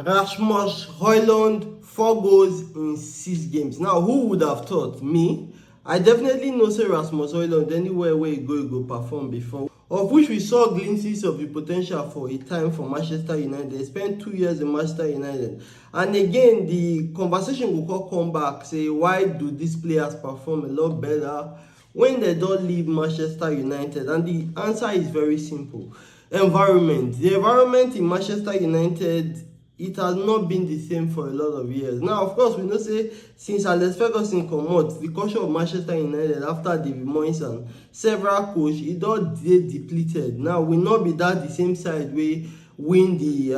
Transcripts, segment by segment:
Rasmus Hojlund, 4 goals in 6 games. Now, who would have thought? Me? I definitely know say Rasmus Hojlund anywhere where he go perform before. Of which we saw glimpses of the potential for a time for Manchester United. They spent 2 years in Manchester United. And again, the conversation will come back, say, why do these players perform a lot better when they don't leave Manchester United? And the answer is very simple. Environment. The environment in Manchester United, it has not been the same for a lot of years. Now, of course, we know say since Alex Ferguson comot, the culture of Manchester United after David Moyes and several coach, e don dey depleted. Now, we not be that the same side wey win the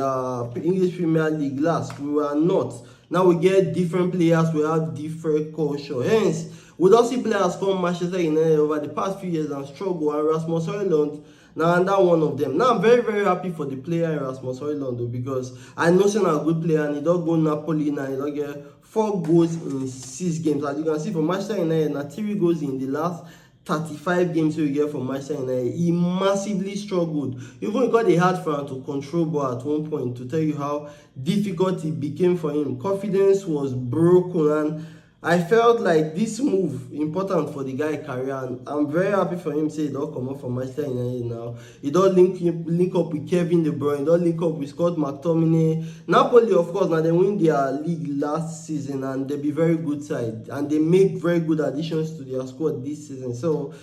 English Premier League last. We were not. Now we get different players, we have different culture. Hence, we don see players come Manchester United over the past few years and struggle, and Rasmus Hojlund na another one of them. Now I'm very happy for the player in Rasmus Hojlund though, because I know say na a good player and he don go Napoli now, he don get 4 goals in 6 games. As you can see for Manchester United, na 3 goals in the last 35 games wey we get for Manchester United. He massively struggled. Even e got hard for him to control ball at one point, to tell you how difficult it became for him. Confidence was broken, and I felt like this move important for the guy career, and I'm very happy for him say he don comot from Manchester United now. He don link up with Kevin De Bruyne, he don link up with Scott McTominay. Napoli, of course, now they win their league last season and they be very good side, and they make very good additions to their squad this season. So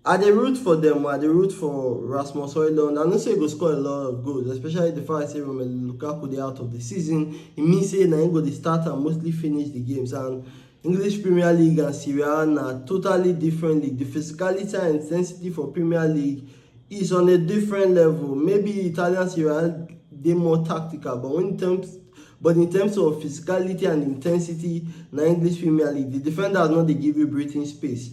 I dey root for them. I dey root for Rasmus Hojlund. I know say he go score a lot of goals, especially the fact say Romelu Lukaku dey out of the season. It means say na him go dey start and mostly finish the games. And English Premier League and Serie A na totally different league. The physicality and intensity for Premier League is on a different level. Maybe Italian Serie A dey more tactical, but in terms of physicality and intensity, na English Premier League, the defenders no dey give you breathing space.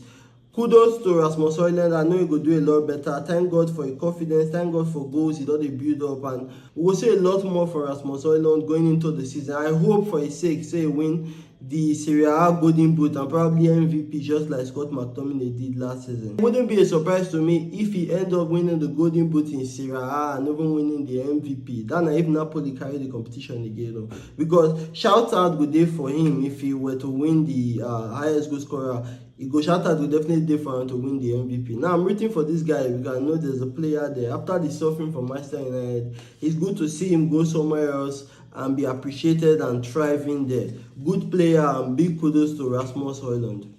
Kudos to Rasmus Hojlund. I know he go do a lot better. Thank God for his confidence. Thank God for goals he don dey build up, and we will see a lot more for Rasmus Hojlund going into the season. I hope for his sake say he win the Serie A Golden Boot and probably MVP, just like Scott McTominay did last season. It wouldn't be a surprise to me if he end up winning the Golden Boot in Serie A and even winning the MVP. That na if Napoli carry the competition again, though. Because shout out go dey for him if he were to win the highest goal scorer. He go shout out go definitely dey for him to win the MVP. Now I'm rooting for this guy because I know there's a player there. After the suffering from Manchester United, it's good to see him go somewhere else and be appreciated and thriving there. Good player, and big kudos to Rasmus Hojlund.